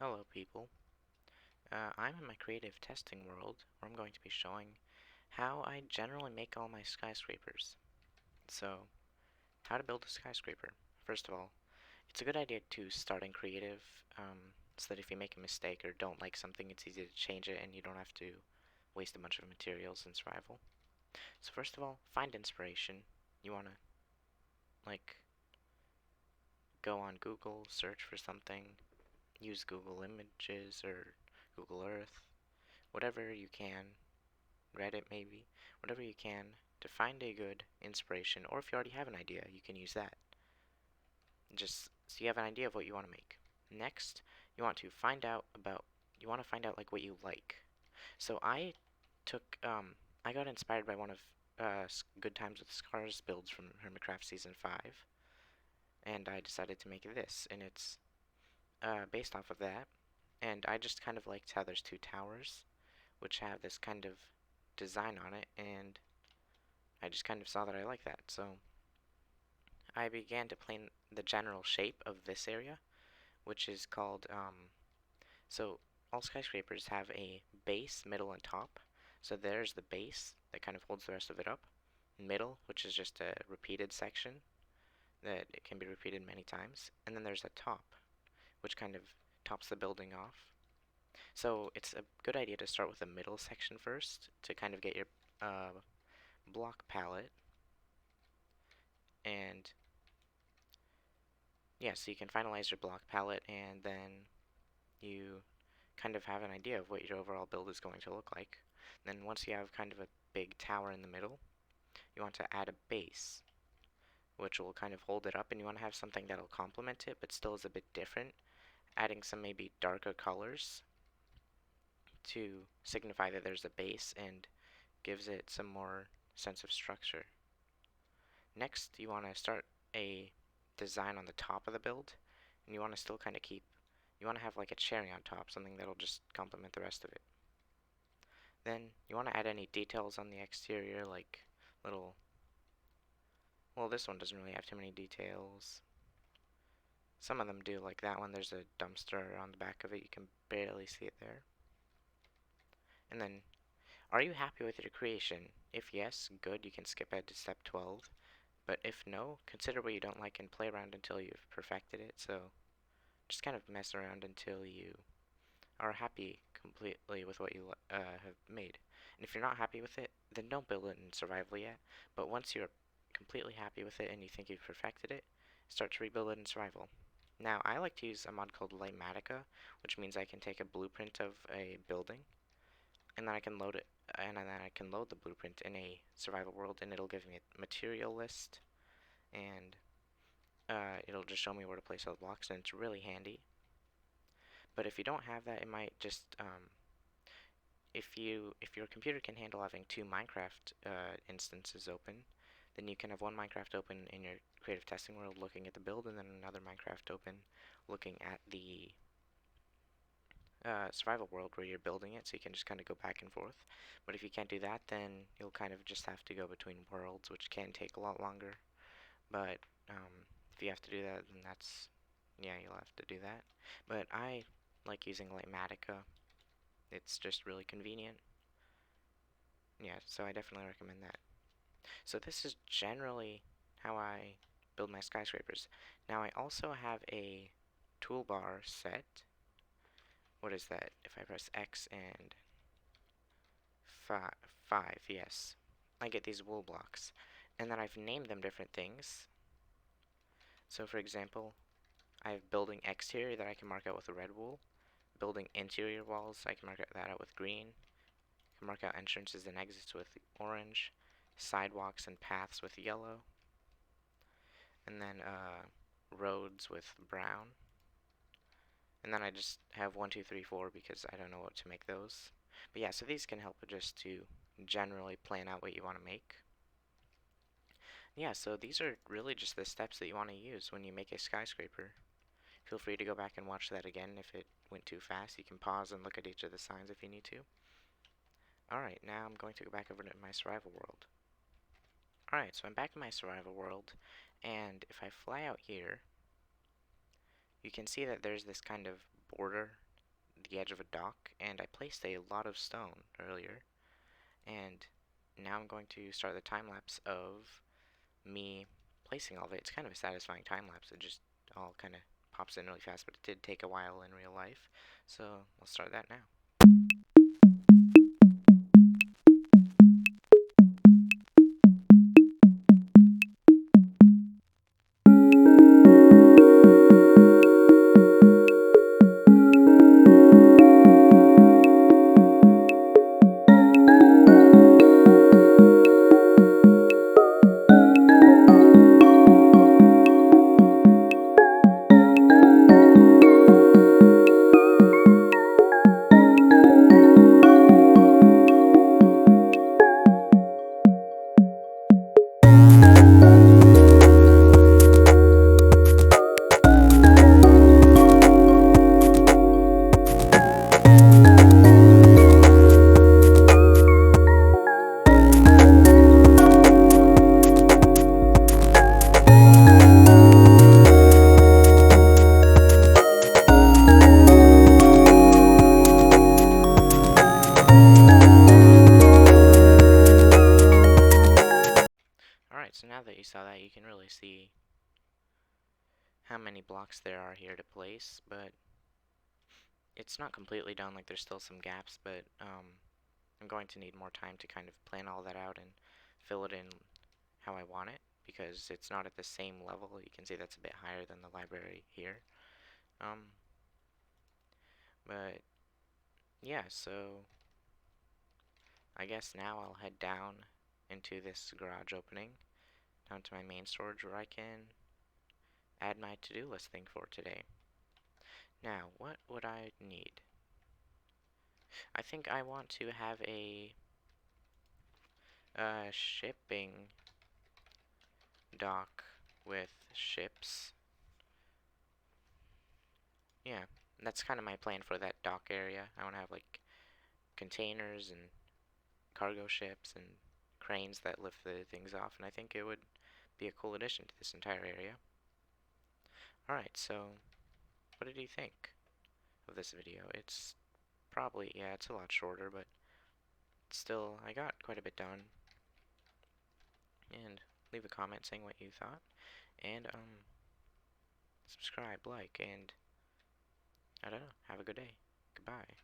Hello people. I'm in my creative testing world where I'm going to be showing how I generally make all my skyscrapers. So, how to build a skyscraper. First of all, it's a good idea to start in creative so that if you make a mistake or don't like something, it's easy to change it and you don't have to waste a bunch of materials in survival. So first of all, find inspiration. You want to like go on Google, search for something, use Google Images or Google Earth, whatever you can, Reddit maybe, whatever you can to find a good inspiration, or if you already have an idea, you can use that. Just so you have an idea of what you want to make. Next, you want to find out about, you want to find out like what you like. So took, I got inspired by one of Good Times with Scars builds from Hermitcraft Season 5, and I decided to make this, and it's based off of that. And I just kind of liked how there's two towers, which have this kind of design on it, and I just kind of saw that I like that. So I began to plan the general shape of this area, which is called, so all skyscrapers have a base, middle, and top. So there's the base that kind of holds the rest of it up. Middle, which is just a repeated section that it can be repeated many times. And then there's a top, which kind of tops the building off. So it's a good idea to start with the middle section first to kind of get your block palette. And yeah, so you can finalize your block palette and then you kind of have an idea of what your overall build is going to look like. Then once you have kind of a big tower in the middle, you want to add a base, which will kind of hold it up, and you want to have something that'll complement it, but still is a bit different, adding some maybe darker colors to signify that there's a base and gives it some more sense of structure. Next, you want to start a design on the top of the build, and you want to still kind of you want to have like a cherry on top, something that'll just complement the rest of it. Then you want to add any details on the exterior, like little, well, this one doesn't really have too many details. Some of them do, like that one, there's a dumpster on the back of it, you can barely see it there. And then, are you happy with your creation? If yes, good, you can skip ahead to step 12. But if no, consider what you don't like and play around until you've perfected it. So just kind of mess around until you are happy completely with what you have made. And if you're not happy with it, then don't build it in survival yet. But once you're completely happy with it and you think you've perfected it, start to rebuild it in survival. Now, I like to use a mod called Lighmatica, which means I can take a blueprint of a building, and then I can load it, and then I can load the blueprint in a survival world, and it'll give me a material list, and it'll just show me where to place all the blocks, and it's really handy. But if you don't have that, it might just if your computer can handle having two Minecraft instances open, then you can have one Minecraft open in your creative testing world looking at the build, and then another Minecraft open looking at the survival world where you're building it, so you can just kind of go back and forth. But if you can't do that, then you'll kind of just have to go between worlds, which can take a lot longer. But if you have to do that, then yeah, you'll have to do that. But I like using Lightmatica. It's just really convenient. Yeah, so I definitely recommend that. So this is generally how I build my skyscrapers. Now I also have a toolbar set. What is that? If I press X and 5, yes, I get these wool blocks. And then I've named them different things. So for example, I have building exterior that I can mark out with a red wool. Building interior walls, I can mark that out with green. I can mark out entrances and exits with orange. Sidewalks and paths with yellow. And then roads with brown. And then I just have 1, 2, 3, 4 because I don't know what to make those. But yeah, so these can help just to generally plan out what you want to make. Yeah, so these are really just the steps that you want to use when you make a skyscraper. Feel free to go back and watch that again if it went too fast. You can pause and look at each of the signs if you need to. Alright, now I'm going to go back over to my survival world. Alright, so I'm back in my survival world, and if I fly out here, you can see that there's this kind of border the edge of a dock, and I placed a lot of stone earlier, and now I'm going to start the time lapse of me placing all of it. It's kind of a satisfying time lapse. It just all kind of pops in really fast, but it did take a while in real life. So let's start that now. Alright, so now that you saw that, you can really see how many blocks there are here to place, but it's not completely done. Like, there's still some gaps, but I'm going to need more time to kind of plan all that out and fill it in how I want it, because it's not at the same level. You can see that's a bit higher than the library here. But yeah, so I guess now I'll head down into this garage opening, down to my main storage where I can add my to-do list thing for today. Now, what would I need? I think I want to have a shipping dock with ships. Yeah, that's kind of my plan for that dock area. I want to have like containers and cargo ships and cranes that lift the things off, and I think it would be a cool addition to this entire area. Alright, so what did you think of this video? It's probably, yeah, it's a lot shorter, but still, I got quite a bit done. And leave a comment saying what you thought, and subscribe, like, and I don't know, have a good day. Goodbye.